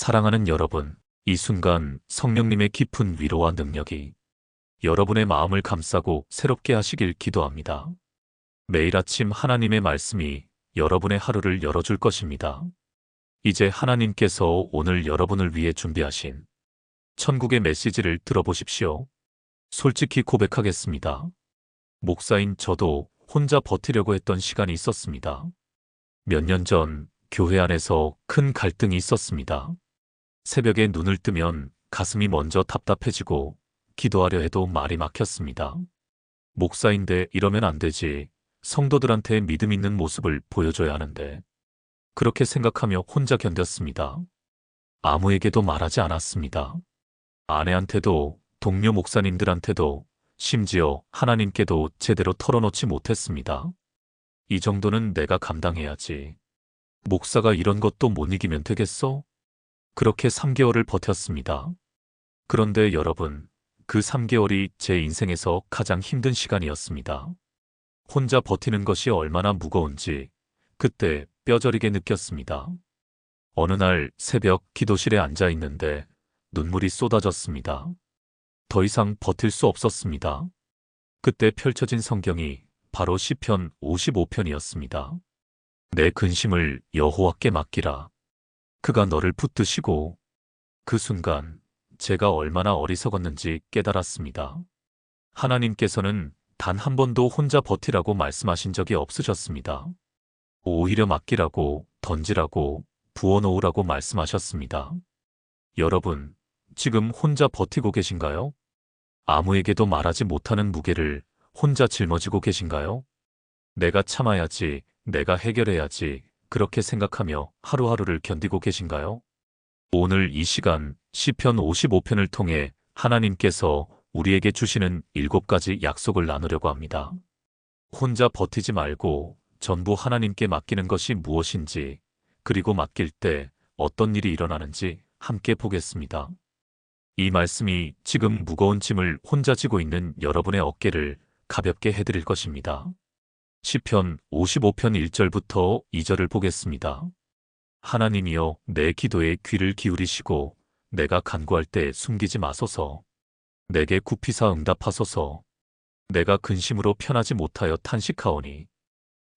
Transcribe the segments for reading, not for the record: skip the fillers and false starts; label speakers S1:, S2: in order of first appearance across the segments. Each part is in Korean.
S1: 사랑하는 여러분, 이 순간 성령님의 깊은 위로와 능력이 여러분의 마음을 감싸고 새롭게 하시길 기도합니다. 매일 아침 하나님의 말씀이 여러분의 하루를 열어줄 것입니다. 이제 하나님께서 오늘 여러분을 위해 준비하신 천국의 메시지를 들어보십시오. 솔직히 고백하겠습니다. 목사인 저도 혼자 버티려고 했던 시간이 있었습니다. 몇 년 전 교회 안에서 큰 갈등이 있었습니다. 새벽에 눈을 뜨면 가슴이 먼저 답답해지고 기도하려 해도 말이 막혔습니다. 목사인데 이러면 안 되지. 성도들한테 믿음 있는 모습을 보여줘야 하는데. 그렇게 생각하며 혼자 견뎠습니다. 아무에게도 말하지 않았습니다. 아내한테도, 동료 목사님들한테도, 심지어 하나님께도 제대로 털어놓지 못했습니다. 이 정도는 내가 감당해야지. 목사가 이런 것도 못 이기면 되겠어? 그렇게 3개월을 버텼습니다. 그런데 여러분, 그 3개월이 제 인생에서 가장 힘든 시간이었습니다. 혼자 버티는 것이 얼마나 무거운지 그때 뼈저리게 느꼈습니다. 어느 날 새벽 기도실에 앉아 있는데 눈물이 쏟아졌습니다. 더 이상 버틸 수 없었습니다. 그때 펼쳐진 성경이 바로 시편 55편이었습니다. 내 근심을 여호와께 맡기라. 그가 너를 붙드시고. 그 순간 제가 얼마나 어리석었는지 깨달았습니다. 하나님께서는 단 한 번도 혼자 버티라고 말씀하신 적이 없으셨습니다. 오히려 맡기라고, 던지라고, 부어놓으라고 말씀하셨습니다. 여러분, 지금 혼자 버티고 계신가요? 아무에게도 말하지 못하는 무게를 혼자 짊어지고 계신가요? 내가 참아야지, 내가 해결해야지, 그렇게 생각하며 하루하루를 견디고 계신가요? 오늘 이 시간 시편 55편을 통해 하나님께서 우리에게 주시는 7가지 약속을 나누려고 합니다. 혼자 버티지 말고 전부 하나님께 맡기는 것이 무엇인지, 그리고 맡길 때 어떤 일이 일어나는지 함께 보겠습니다. 이 말씀이 지금 무거운 짐을 혼자 지고 있는 여러분의 어깨를 가볍게 해드릴 것입니다. 시편 55편 1절부터 2절을 보겠습니다. 하나님이여 내 기도에 귀를 기울이시고 내가 간구할 때 숨기지 마소서. 내게 굽히사 응답하소서. 내가 근심으로 편하지 못하여 탄식하오니.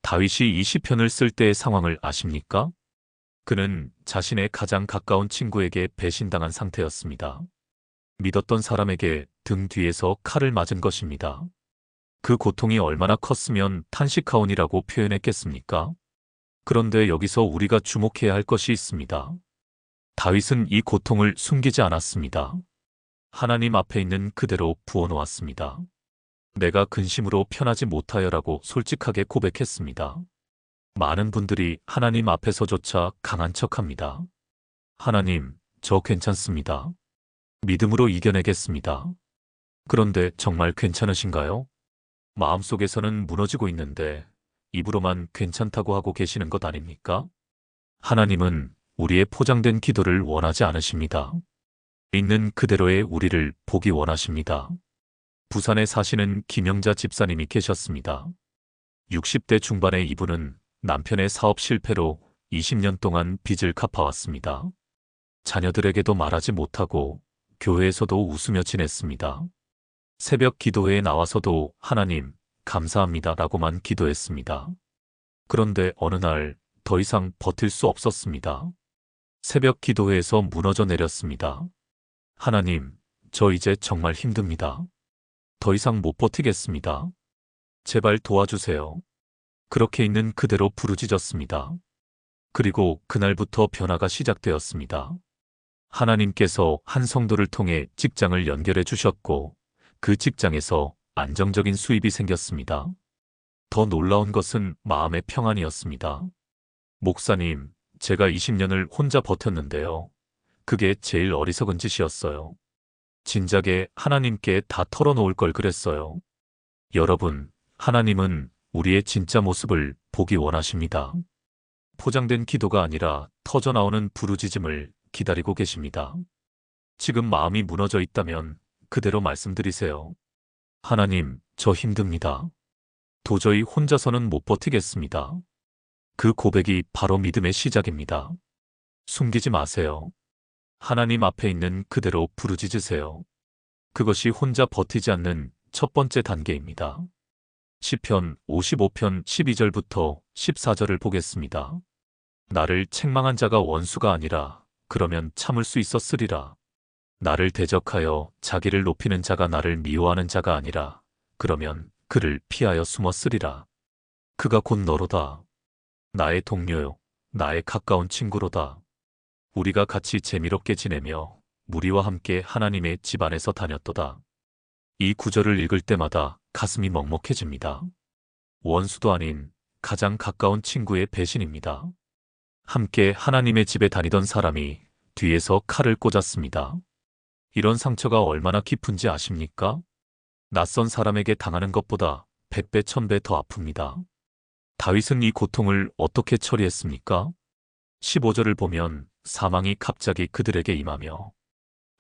S1: 다윗이 이 시편을 쓸 때의 상황을 아십니까? 그는 자신의 가장 가까운 친구에게 배신당한 상태였습니다. 믿었던 사람에게 등 뒤에서 칼을 맞은 것입니다. 그 고통이 얼마나 컸으면 탄식하오니라고 표현했겠습니까? 그런데 여기서 우리가 주목해야 할 것이 있습니다. 다윗은 이 고통을 숨기지 않았습니다. 하나님 앞에 있는 그대로 부어놓았습니다. 내가 근심으로 편하지 못하여라고 솔직하게 고백했습니다. 많은 분들이 하나님 앞에서조차 강한 척합니다. 하나님, 저 괜찮습니다. 믿음으로 이겨내겠습니다. 그런데 정말 괜찮으신가요? 마음속에서는 무너지고 있는데 입으로만 괜찮다고 하고 계시는 것 아닙니까? 하나님은 우리의 포장된 기도를 원하지 않으십니다. 있는 그대로의 우리를 보기 원하십니다. 부산에 사시는 김영자 집사님이 계셨습니다. 60대 중반의 이분은 남편의 사업 실패로 20년 동안 빚을 갚아왔습니다. 자녀들에게도 말하지 못하고 교회에서도 웃으며 지냈습니다. 새벽 기도회에 나와서도 하나님, 감사합니다 라고만 기도했습니다. 그런데 어느 날 더 이상 버틸 수 없었습니다. 새벽 기도회에서 무너져 내렸습니다. 하나님, 저 이제 정말 힘듭니다. 더 이상 못 버티겠습니다. 제발 도와주세요. 그렇게 있는 그대로 부르짖었습니다. 그리고 그날부터 변화가 시작되었습니다. 하나님께서 한 성도를 통해 직장을 연결해 주셨고 그 직장에서 안정적인 수입이 생겼습니다. 더 놀라운 것은 마음의 평안이었습니다. 목사님, 제가 20년을 혼자 버텼는데요. 그게 제일 어리석은 짓이었어요. 진작에 하나님께 다 털어놓을 걸 그랬어요. 여러분, 하나님은 우리의 진짜 모습을 보기 원하십니다. 포장된 기도가 아니라 터져나오는 부르짖음을 기다리고 계십니다. 지금 마음이 무너져 있다면 그대로 말씀드리세요. 하나님, 저 힘듭니다. 도저히 혼자서는 못 버티겠습니다. 그 고백이 바로 믿음의 시작입니다. 숨기지 마세요. 하나님 앞에 있는 그대로 부르짖으세요. 그것이 혼자 버티지 않는 첫 번째 단계입니다. 시편 55편 12절부터 14절을 보겠습니다. 나를 책망한 자가 원수가 아니라 그러면 참을 수 있었으리라. 나를 대적하여 자기를 높이는 자가 나를 미워하는 자가 아니라 그러면 그를 피하여 숨었으리라. 그가 곧 너로다. 나의 동료요, 나의 가까운 친구로다. 우리가 같이 재미롭게 지내며 무리와 함께 하나님의 집 안에서 다녔도다. 이 구절을 읽을 때마다 가슴이 먹먹해집니다. 원수도 아닌 가장 가까운 친구의 배신입니다. 함께 하나님의 집에 다니던 사람이 뒤에서 칼을 꽂았습니다. 이런 상처가 얼마나 깊은지 아십니까? 낯선 사람에게 당하는 것보다 100배, 1000배 더 아픕니다. 다윗은 이 고통을 어떻게 처리했습니까? 15절을 보면 사망이 갑자기 그들에게 임하며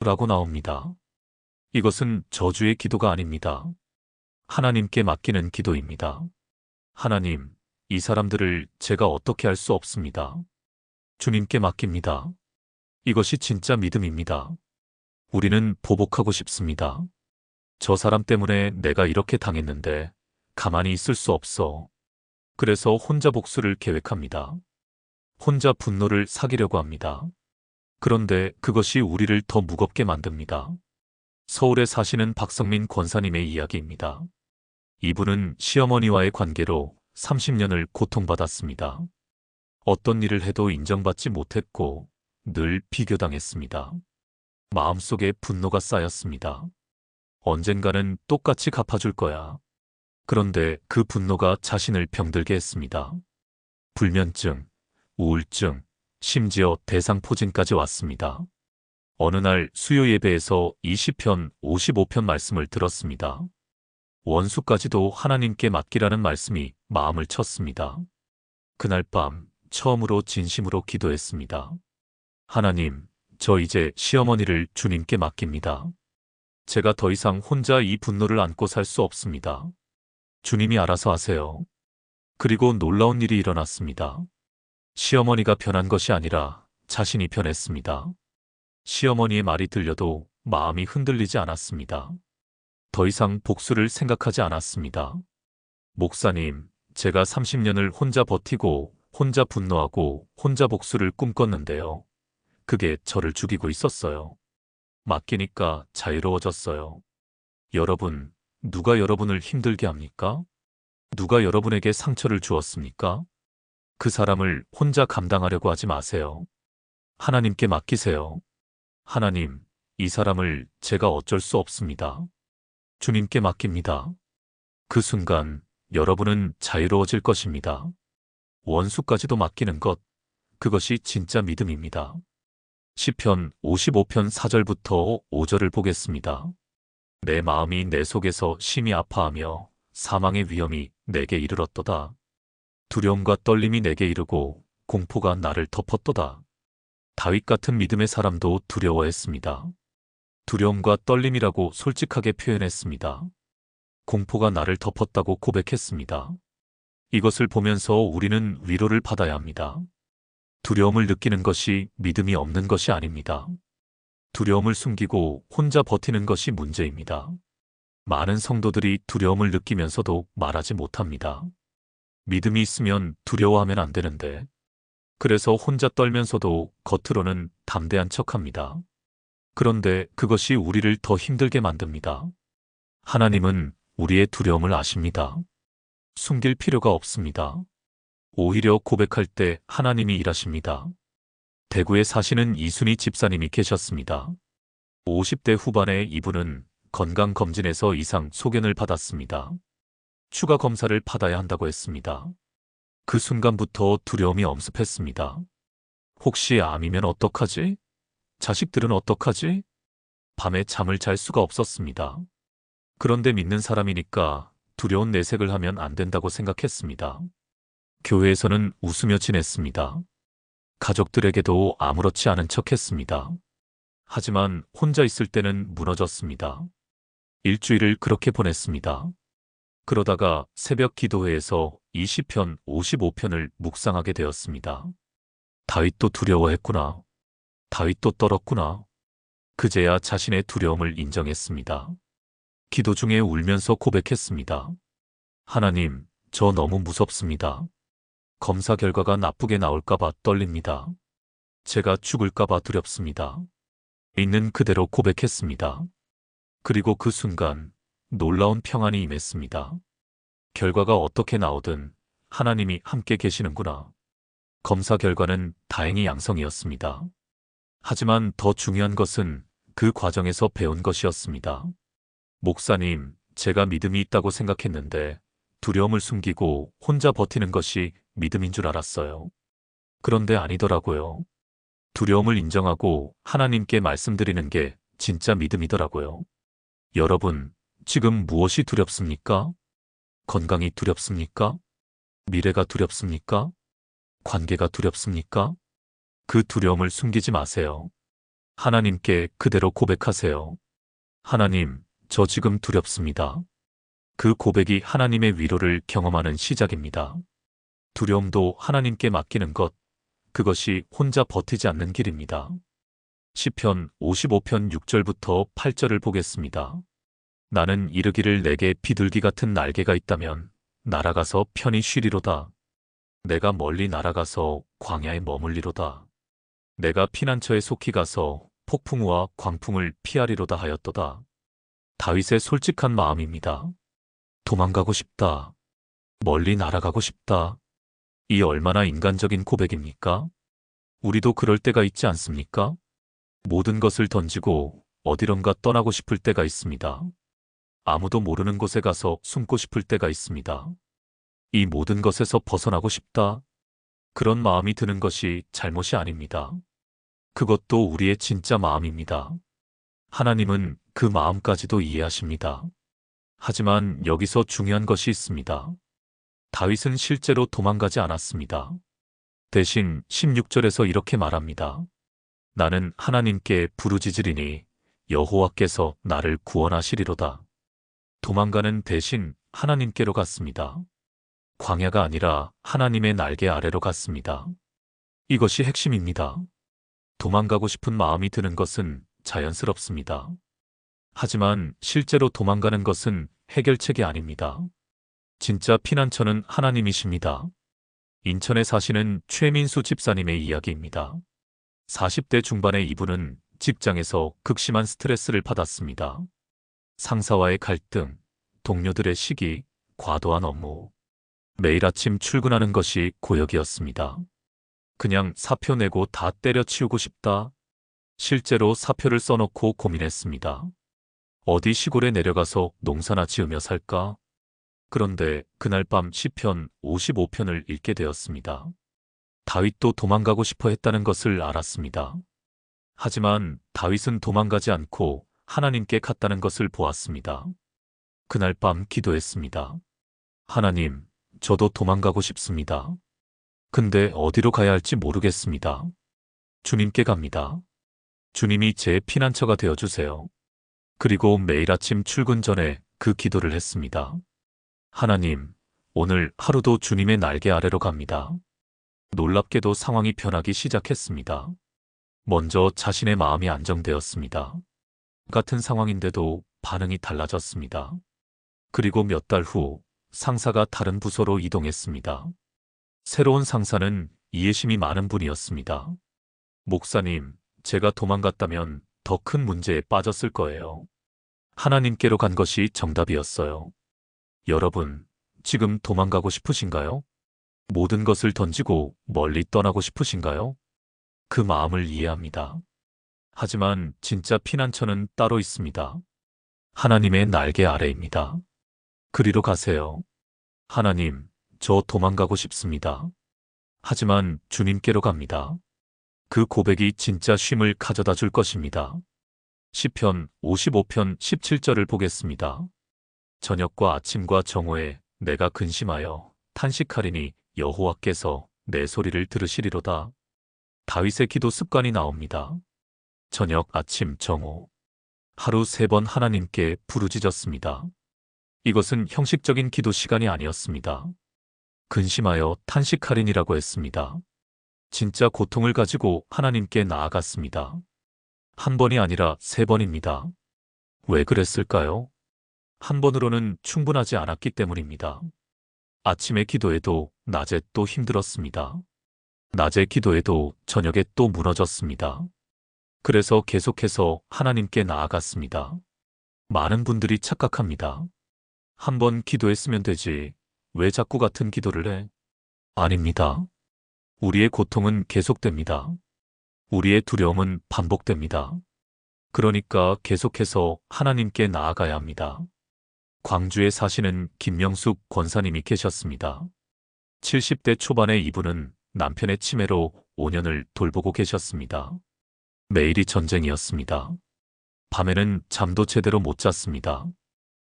S1: 라고 나옵니다. 이것은 저주의 기도가 아닙니다. 하나님께 맡기는 기도입니다. 하나님, 이 사람들을 제가 어떻게 할 수 없습니다. 주님께 맡깁니다. 이것이 진짜 믿음입니다. 우리는 보복하고 싶습니다. 저 사람 때문에 내가 이렇게 당했는데 가만히 있을 수 없어. 그래서 혼자 복수를 계획합니다. 혼자 분노를 사기려고 합니다. 그런데 그것이 우리를 더 무겁게 만듭니다. 서울에 사시는 박성민 권사님의 이야기입니다. 이분은 시어머니와의 관계로 30년을 고통받았습니다. 어떤 일을 해도 인정받지 못했고 늘 비교당했습니다. 마음속에 분노가 쌓였습니다. 언젠가는 똑같이 갚아줄 거야. 그런데 그 분노가 자신을 병들게 했습니다. 불면증, 우울증, 심지어 대상포진까지 왔습니다. 어느 날 수요 예배에서 20편, 55편 말씀을 들었습니다. 원수까지도 하나님께 맡기라는 말씀이 마음을 쳤습니다. 그날 밤 처음으로 진심으로 기도했습니다. 하나님, 저 이제 시어머니를 주님께 맡깁니다. 제가 더 이상 혼자 이 분노를 안고 살 수 없습니다. 주님이 알아서 하세요. 그리고 놀라운 일이 일어났습니다. 시어머니가 변한 것이 아니라 자신이 변했습니다. 시어머니의 말이 들려도 마음이 흔들리지 않았습니다. 더 이상 복수를 생각하지 않았습니다. 목사님, 제가 30년을 혼자 버티고 혼자 분노하고 혼자 복수를 꿈꿨는데요. 그게 저를 죽이고 있었어요. 맡기니까 자유로워졌어요. 여러분, 누가 여러분을 힘들게 합니까? 누가 여러분에게 상처를 주었습니까? 그 사람을 혼자 감당하려고 하지 마세요. 하나님께 맡기세요. 하나님, 이 사람을 제가 어쩔 수 없습니다. 주님께 맡깁니다. 그 순간 여러분은 자유로워질 것입니다. 원수까지도 맡기는 것, 그것이 진짜 믿음입니다. 시편 55편 4절부터 5절을 보겠습니다. 내 마음이 내 속에서 심히 아파하며 사망의 위험이 내게 이르렀도다. 두려움과 떨림이 내게 이르고 공포가 나를 덮었도다. 다윗 같은 믿음의 사람도 두려워했습니다. 두려움과 떨림이라고 솔직하게 표현했습니다. 공포가 나를 덮었다고 고백했습니다. 이것을 보면서 우리는 위로를 받아야 합니다. 두려움을 느끼는 것이 믿음이 없는 것이 아닙니다. 두려움을 숨기고 혼자 버티는 것이 문제입니다. 많은 성도들이 두려움을 느끼면서도 말하지 못합니다. 믿음이 있으면 두려워하면 안 되는데. 그래서 혼자 떨면서도 겉으로는 담대한 척합니다. 그런데 그것이 우리를 더 힘들게 만듭니다. 하나님은 우리의 두려움을 아십니다. 숨길 필요가 없습니다. 오히려 고백할 때 하나님이 일하십니다. 대구에 사시는 이순희 집사님이 계셨습니다. 50대 후반에 이분은 건강검진에서 이상 소견을 받았습니다. 추가 검사를 받아야 한다고 했습니다. 그 순간부터 두려움이 엄습했습니다. 혹시 암이면 어떡하지? 자식들은 어떡하지? 밤에 잠을 잘 수가 없었습니다. 그런데 믿는 사람이니까 두려운 내색을 하면 안 된다고 생각했습니다. 교회에서는 웃으며 지냈습니다. 가족들에게도 아무렇지 않은 척했습니다. 하지만 혼자 있을 때는 무너졌습니다. 일주일을 그렇게 보냈습니다. 그러다가 새벽 기도회에서 20편, 55편을 묵상하게 되었습니다. 다윗도 두려워했구나. 다윗도 떨었구나. 그제야 자신의 두려움을 인정했습니다. 기도 중에 울면서 고백했습니다. 하나님, 저 너무 무섭습니다. 검사 결과가 나쁘게 나올까봐 떨립니다. 제가 죽을까봐 두렵습니다. 있는 그대로 고백했습니다. 그리고 그 순간 놀라운 평안이 임했습니다. 결과가 어떻게 나오든 하나님이 함께 계시는구나. 검사 결과는 다행히 양성이었습니다. 하지만 더 중요한 것은 그 과정에서 배운 것이었습니다. 목사님, 제가 믿음이 있다고 생각했는데 두려움을 숨기고 혼자 버티는 것이 믿음인 줄 알았어요. 그런데 아니더라고요. 두려움을 인정하고 하나님께 말씀드리는 게 진짜 믿음이더라고요. 여러분, 지금 무엇이 두렵습니까? 건강이 두렵습니까? 미래가 두렵습니까? 관계가 두렵습니까? 그 두려움을 숨기지 마세요. 하나님께 그대로 고백하세요. 하나님, 저 지금 두렵습니다. 그 고백이 하나님의 위로를 경험하는 시작입니다. 두려움도 하나님께 맡기는 것, 그것이 혼자 버티지 않는 길입니다. 시편 55편 6절부터 8절을 보겠습니다. 나는 이르기를 내게 비둘기 같은 날개가 있다면 날아가서 편히 쉬리로다. 내가 멀리 날아가서 광야에 머물리로다. 내가 피난처에 속히 가서 폭풍우와 광풍을 피하리로다 하였도다. 다윗의 솔직한 마음입니다. 도망가고 싶다. 멀리 날아가고 싶다. 이 얼마나 인간적인 고백입니까? 우리도 그럴 때가 있지 않습니까? 모든 것을 던지고 어디론가 떠나고 싶을 때가 있습니다. 아무도 모르는 곳에 가서 숨고 싶을 때가 있습니다. 이 모든 것에서 벗어나고 싶다. 그런 마음이 드는 것이 잘못이 아닙니다. 그것도 우리의 진짜 마음입니다. 하나님은 그 마음까지도 이해하십니다. 하지만 여기서 중요한 것이 있습니다. 다윗은 실제로 도망가지 않았습니다. 대신 16절에서 이렇게 말합니다. 나는 하나님께 부르짖으리니 여호와께서 나를 구원하시리로다. 도망가는 대신 하나님께로 갔습니다. 광야가 아니라 하나님의 날개 아래로 갔습니다. 이것이 핵심입니다. 도망가고 싶은 마음이 드는 것은 자연스럽습니다. 하지만 실제로 도망가는 것은 해결책이 아닙니다. 진짜 피난처는 하나님이십니다. 인천에 사시는 최민수 집사님의 이야기입니다. 40대 중반의 이분은 직장에서 극심한 스트레스를 받았습니다. 상사와의 갈등, 동료들의 시기, 과도한 업무. 매일 아침 출근하는 것이 고역이었습니다. 그냥 사표 내고 다 때려치우고 싶다. 실제로 사표를 써놓고 고민했습니다. 어디 시골에 내려가서 농사나 지으며 살까? 그런데 그날 밤 시편 55편을 읽게 되었습니다. 다윗도 도망가고 싶어 했다는 것을 알았습니다. 하지만 다윗은 도망가지 않고 하나님께 갔다는 것을 보았습니다. 그날 밤 기도했습니다. 하나님, 저도 도망가고 싶습니다. 근데 어디로 가야 할지 모르겠습니다. 주님께 갑니다. 주님이 제 피난처가 되어주세요. 그리고 매일 아침 출근 전에 그 기도를 했습니다. 하나님, 오늘 하루도 주님의 날개 아래로 갑니다. 놀랍게도 상황이 변하기 시작했습니다. 먼저 자신의 마음이 안정되었습니다. 같은 상황인데도 반응이 달라졌습니다. 그리고 몇 달 후 상사가 다른 부서로 이동했습니다. 새로운 상사는 이해심이 많은 분이었습니다. 목사님, 제가 도망갔다면 더 큰 문제에 빠졌을 거예요. 하나님께로 간 것이 정답이었어요. 여러분, 지금 도망가고 싶으신가요? 모든 것을 던지고 멀리 떠나고 싶으신가요? 그 마음을 이해합니다. 하지만 진짜 피난처는 따로 있습니다. 하나님의 날개 아래입니다. 그리로 가세요. 하나님, 저 도망가고 싶습니다. 하지만 주님께로 갑니다. 그 고백이 진짜 쉼을 가져다 줄 것입니다. 시편 55편 17절을 보겠습니다. 저녁과 아침과 정오에 내가 근심하여 탄식하리니 여호와께서 내 소리를 들으시리로다. 다윗의 기도 습관이 나옵니다. 저녁, 아침, 정오. 하루 3번 하나님께 부르짖었습니다. 이것은 형식적인 기도 시간이 아니었습니다. 근심하여 탄식하리니라고 했습니다. 진짜 고통을 가지고 하나님께 나아갔습니다. 한 번이 아니라 3번입니다. 왜 그랬을까요? 한 번으로는 충분하지 않았기 때문입니다. 아침에 기도해도 낮에 또 힘들었습니다. 낮에 기도해도 저녁에 또 무너졌습니다. 그래서 계속해서 하나님께 나아갔습니다. 많은 분들이 착각합니다. 한 번 기도했으면 되지. 왜 자꾸 같은 기도를 해? 아닙니다. 우리의 고통은 계속됩니다. 우리의 두려움은 반복됩니다. 그러니까 계속해서 하나님께 나아가야 합니다. 광주에 사시는 김명숙 권사님이 계셨습니다. 70대 초반의 이분은 남편의 치매로 5년을 돌보고 계셨습니다. 매일이 전쟁이었습니다. 밤에는 잠도 제대로 못 잤습니다.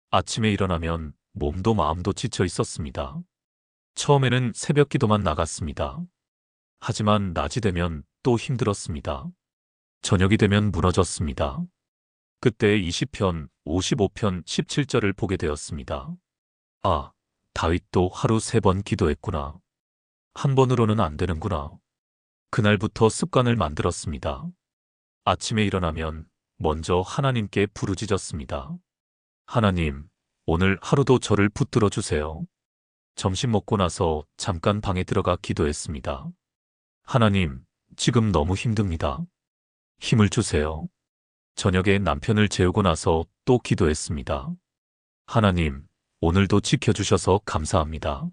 S1: 아침에 일어나면 몸도 마음도 지쳐 있었습니다. 처음에는 새벽 기도만 나갔습니다. 하지만 낮이 되면 또 힘들었습니다. 저녁이 되면 무너졌습니다. 그때 20편, 55편, 17절을 보게 되었습니다. 아, 다윗도 하루 3번 기도했구나. 한 번으로는 안 되는구나. 그날부터 습관을 만들었습니다. 아침에 일어나면 먼저 하나님께 부르짖었습니다. 하나님, 오늘 하루도 저를 붙들어 주세요. 점심 먹고 나서 잠깐 방에 들어가 기도했습니다. 하나님, 지금 너무 힘듭니다. 힘을 주세요. 저녁에 남편을 재우고 나서 또 기도했습니다. 하나님, 오늘도 지켜주셔서 감사합니다.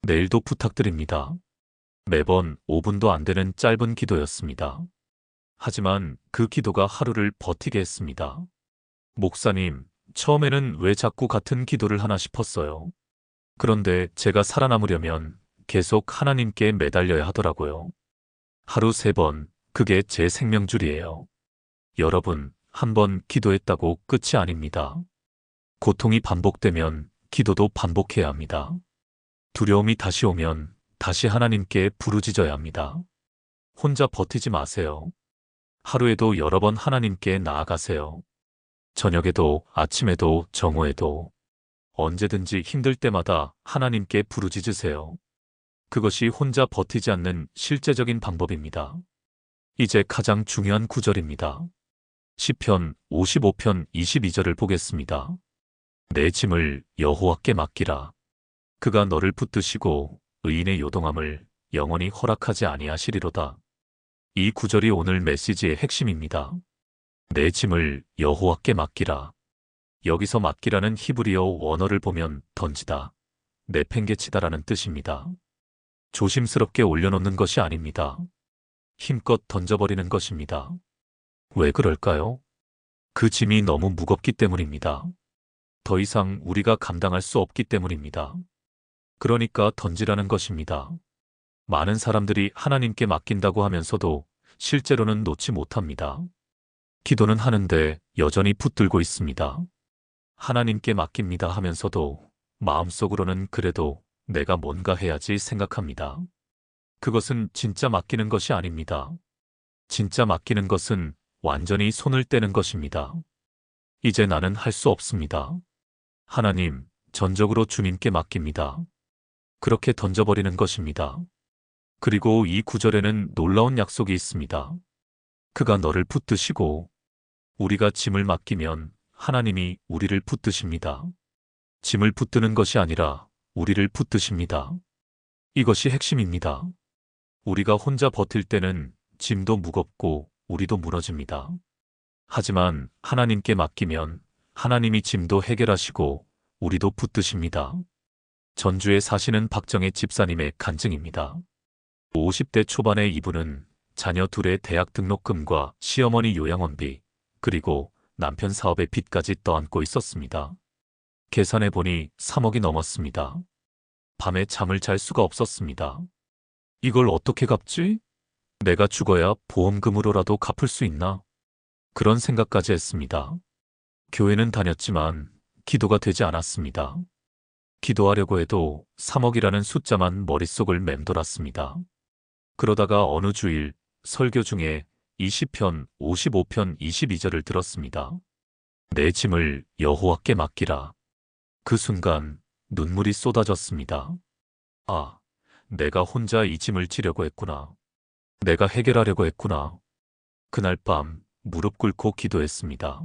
S1: 내일도 부탁드립니다. 매번 5분도 안 되는 짧은 기도였습니다. 하지만 그 기도가 하루를 버티게 했습니다. 목사님, 처음에는 왜 자꾸 같은 기도를 하나 싶었어요. 그런데 제가 살아남으려면 계속 하나님께 매달려야 하더라고요. 하루 3번, 그게 제 생명줄이에요. 여러분, 한 번 기도했다고 끝이 아닙니다. 고통이 반복되면 기도도 반복해야 합니다. 두려움이 다시 오면 다시 하나님께 부르짖어야 합니다. 혼자 버티지 마세요. 하루에도 여러 번 하나님께 나아가세요. 저녁에도 아침에도 정오에도 언제든지 힘들 때마다 하나님께 부르짖으세요. 그것이 혼자 버티지 않는 실제적인 방법입니다. 이제 가장 중요한 구절입니다. 시편 55편 22절을 보겠습니다. 내 짐을 여호와께 맡기라. 그가 너를 붙드시고 의인의 요동함을 영원히 허락하지 아니하시리로다. 이 구절이 오늘 메시지의 핵심입니다. 내 짐을 여호와께 맡기라. 여기서 맡기라는 히브리어 원어를 보면 던지다, 내팽개치다라는 뜻입니다. 조심스럽게 올려놓는 것이 아닙니다. 힘껏 던져버리는 것입니다. 왜 그럴까요? 그 짐이 너무 무겁기 때문입니다. 더 이상 우리가 감당할 수 없기 때문입니다. 그러니까 던지라는 것입니다. 많은 사람들이 하나님께 맡긴다고 하면서도 실제로는 놓지 못합니다. 기도는 하는데 여전히 붙들고 있습니다. 하나님께 맡깁니다 하면서도 마음속으로는 그래도 내가 뭔가 해야지 생각합니다. 그것은 진짜 맡기는 것이 아닙니다. 진짜 맡기는 것은 완전히 손을 떼는 것입니다. 이제 나는 할 수 없습니다. 하나님, 전적으로 주님께 맡깁니다. 그렇게 던져버리는 것입니다. 그리고 이 구절에는 놀라운 약속이 있습니다. 그가 너를 붙드시고, 우리가 짐을 맡기면 하나님이 우리를 붙드십니다. 짐을 붙드는 것이 아니라 우리를 붙드십니다. 이것이 핵심입니다. 우리가 혼자 버틸 때는 짐도 무겁고 우리도 무너집니다. 하지만 하나님께 맡기면 하나님이 짐도 해결하시고 우리도 붙드십니다. 전주에 사시는 박정혜 집사님의 간증입니다. 50대 초반의 이분은 자녀 둘의 대학 등록금과 시어머니 요양원비, 그리고 남편 사업의 빚까지 떠안고 있었습니다. 계산해보니 3억이 넘었습니다. 밤에 잠을 잘 수가 없었습니다. 이걸 어떻게 갚지? 내가 죽어야 보험금으로라도 갚을 수 있나? 그런 생각까지 했습니다. 교회는 다녔지만 기도가 되지 않았습니다. 기도하려고 해도 3억이라는 숫자만 머릿속을 맴돌았습니다. 그러다가 어느 주일 설교 중에 20편, 55편, 22절을 들었습니다. 내 짐을 여호와께 맡기라. 그 순간 눈물이 쏟아졌습니다. 아, 내가 혼자 이 짐을 지려고 했구나. 내가 해결하려고 했구나. 그날 밤 무릎 꿇고 기도했습니다.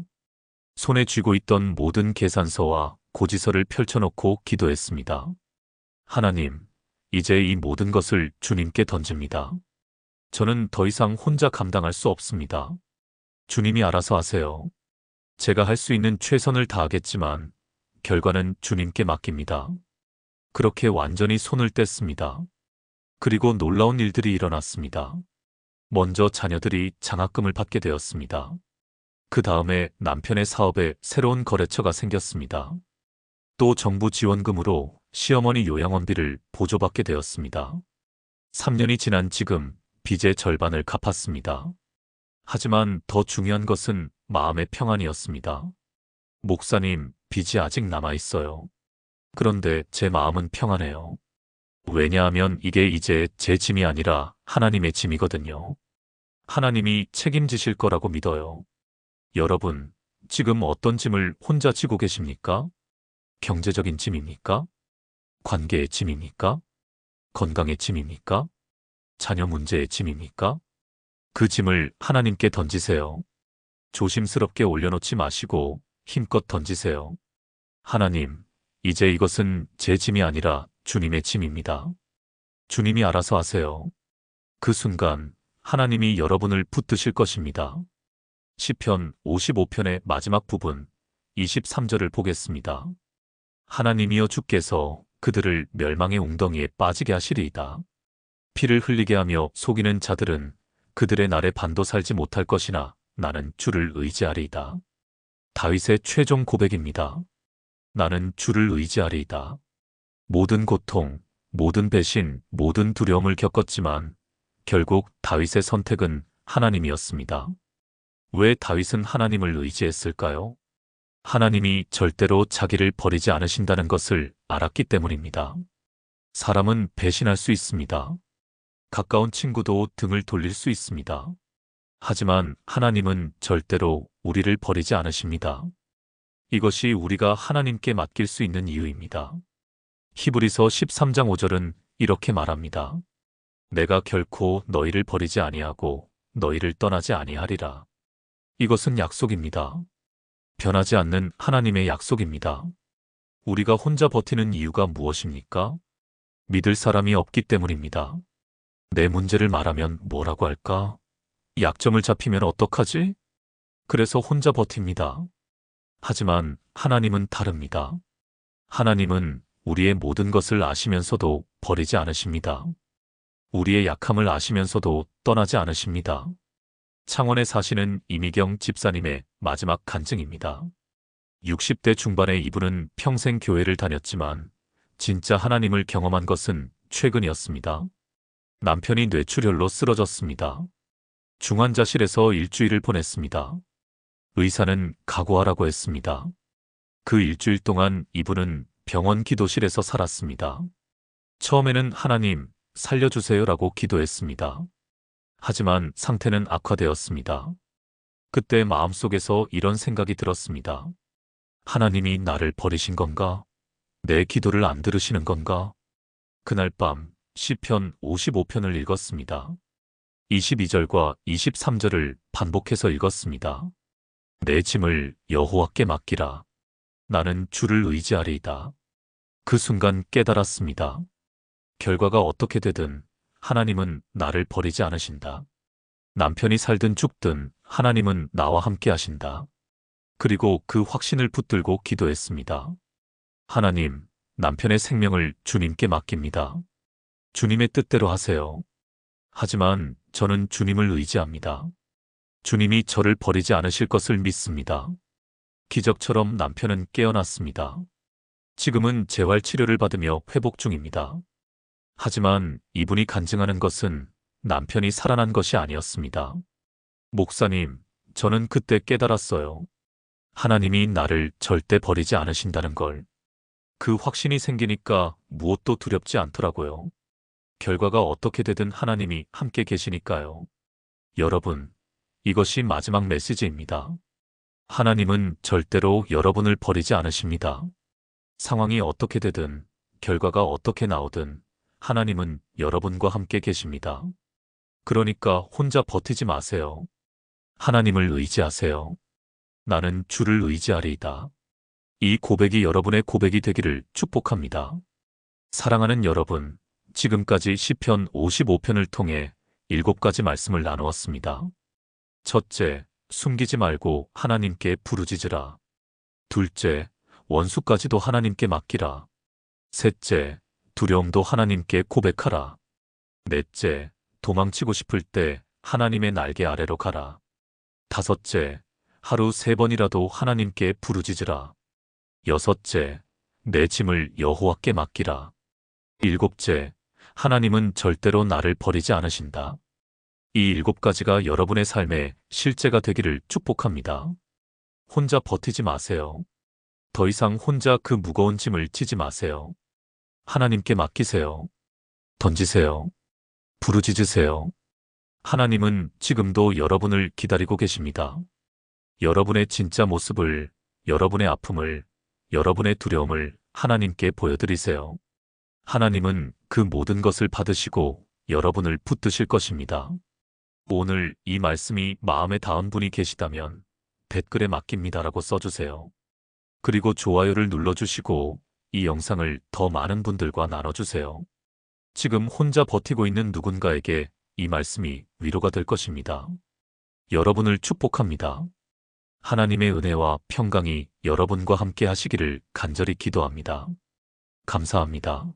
S1: 손에 쥐고 있던 모든 계산서와 고지서를 펼쳐놓고 기도했습니다. 하나님, 이제 이 모든 것을 주님께 던집니다. 저는 더 이상 혼자 감당할 수 없습니다. 주님이 알아서 하세요. 제가 할 수 있는 최선을 다하겠지만 결과는 주님께 맡깁니다. 그렇게 완전히 손을 뗐습니다. 그리고 놀라운 일들이 일어났습니다. 먼저 자녀들이 장학금을 받게 되었습니다. 그 다음에 남편의 사업에 새로운 거래처가 생겼습니다. 또 정부 지원금으로 시어머니 요양원비를 보조받게 되었습니다. 3년이 지난 지금 빚의 절반을 갚았습니다. 하지만 더 중요한 것은 마음의 평안이었습니다. 목사님, 빚이 아직 남아있어요. 그런데 제 마음은 평안해요. 왜냐하면 이게 이제 제 짐이 아니라 하나님의 짐이거든요. 하나님이 책임지실 거라고 믿어요. 여러분, 지금 어떤 짐을 혼자 지고 계십니까? 경제적인 짐입니까? 관계의 짐입니까? 건강의 짐입니까? 자녀 문제의 짐입니까? 그 짐을 하나님께 던지세요. 조심스럽게 올려놓지 마시고 힘껏 던지세요. 하나님, 이제 이것은 제 짐이 아니라 주님의 짐입니다. 주님이 알아서 하세요. 그 순간 하나님이 여러분을 붙드실 것입니다. 시편 55편의 마지막 부분 23절을 보겠습니다. 하나님이여 주께서 그들을 멸망의 웅덩이에 빠지게 하시리이다. 피를 흘리게 하며 속이는 자들은 그들의 날에 반도 살지 못할 것이나 나는 주를 의지하리이다. 다윗의 최종 고백입니다. 나는 주를 의지하리이다. 모든 고통, 모든 배신, 모든 두려움을 겪었지만 결국 다윗의 선택은 하나님이었습니다. 왜 다윗은 하나님을 의지했을까요? 하나님이 절대로 자기를 버리지 않으신다는 것을 알았기 때문입니다. 사람은 배신할 수 있습니다. 가까운 친구도 등을 돌릴 수 있습니다. 하지만 하나님은 절대로 우리를 버리지 않으십니다. 이것이 우리가 하나님께 맡길 수 있는 이유입니다. 히브리서 13장 5절은 이렇게 말합니다. 내가 결코 너희를 버리지 아니하고 너희를 떠나지 아니하리라. 이것은 약속입니다. 변하지 않는 하나님의 약속입니다. 우리가 혼자 버티는 이유가 무엇입니까? 믿을 사람이 없기 때문입니다. 내 문제를 말하면 뭐라고 할까? 약점을 잡히면 어떡하지? 그래서 혼자 버팁니다. 하지만 하나님은 다릅니다. 하나님은 우리의 모든 것을 아시면서도 버리지 않으십니다. 우리의 약함을 아시면서도 떠나지 않으십니다. 창원에 사시는 이미경 집사님의 마지막 간증입니다. 60대 중반의 이분은 평생 교회를 다녔지만 진짜 하나님을 경험한 것은 최근이었습니다. 남편이 뇌출혈로 쓰러졌습니다. 중환자실에서 일주일을 보냈습니다. 의사는 각오하라고 했습니다. 그 일주일 동안 이분은 병원 기도실에서 살았습니다. 처음에는 하나님, 살려주세요라고 기도했습니다. 하지만 상태는 악화되었습니다. 그때 마음속에서 이런 생각이 들었습니다. 하나님이 나를 버리신 건가? 내 기도를 안 들으시는 건가? 그날 밤 시편 55편을 읽었습니다. 22절과 23절을 반복해서 읽었습니다. 내 짐을 여호와께 맡기라. 나는 주를 의지하리이다. 그 순간 깨달았습니다. 결과가 어떻게 되든 하나님은 나를 버리지 않으신다. 남편이 살든 죽든 하나님은 나와 함께 하신다. 그리고 그 확신을 붙들고 기도했습니다. 하나님, 남편의 생명을 주님께 맡깁니다. 주님의 뜻대로 하세요. 하지만 저는 주님을 의지합니다. 주님이 저를 버리지 않으실 것을 믿습니다. 기적처럼 남편은 깨어났습니다. 지금은 재활치료를 받으며 회복 중입니다. 하지만 이분이 간증하는 것은 남편이 살아난 것이 아니었습니다. 목사님, 저는 그때 깨달았어요. 하나님이 나를 절대 버리지 않으신다는 걸. 그 확신이 생기니까 무엇도 두렵지 않더라고요. 결과가 어떻게 되든 하나님이 함께 계시니까요. 여러분, 이것이 마지막 메시지입니다. 하나님은 절대로 여러분을 버리지 않으십니다. 상황이 어떻게 되든, 결과가 어떻게 나오든 하나님은 여러분과 함께 계십니다. 그러니까 혼자 버티지 마세요. 하나님을 의지하세요. 나는 주를 의지하리이다. 이 고백이 여러분의 고백이 되기를 축복합니다. 사랑하는 여러분, 지금까지 시편 55편을 통해 7가지 말씀을 나누었습니다. 첫째, 숨기지 말고 하나님께 부르짖으라. 둘째, 원수까지도 하나님께 맡기라. 셋째, 두려움도 하나님께 고백하라. 넷째, 도망치고 싶을 때 하나님의 날개 아래로 가라. 다섯째, 하루 3번이라도 하나님께 부르짖으라. 여섯째, 내 짐을 여호와께 맡기라. 일곱째, 하나님은 절대로 나를 버리지 않으신다. 이 7가지가 여러분의 삶의 실제가 되기를 축복합니다. 혼자 버티지 마세요. 더 이상 혼자 그 무거운 짐을 지지 마세요. 하나님께 맡기세요. 던지세요. 부르짖으세요. 하나님은 지금도 여러분을 기다리고 계십니다. 여러분의 진짜 모습을, 여러분의 아픔을, 여러분의 두려움을 하나님께 보여드리세요. 하나님은 그 모든 것을 받으시고 여러분을 붙드실 것입니다. 오늘 이 말씀이 마음에 닿은 분이 계시다면 댓글에 맡깁니다라고 써주세요. 그리고 좋아요를 눌러주시고 이 영상을 더 많은 분들과 나눠주세요. 지금 혼자 버티고 있는 누군가에게 이 말씀이 위로가 될 것입니다. 여러분을 축복합니다. 하나님의 은혜와 평강이 여러분과 함께 하시기를 간절히 기도합니다. 감사합니다.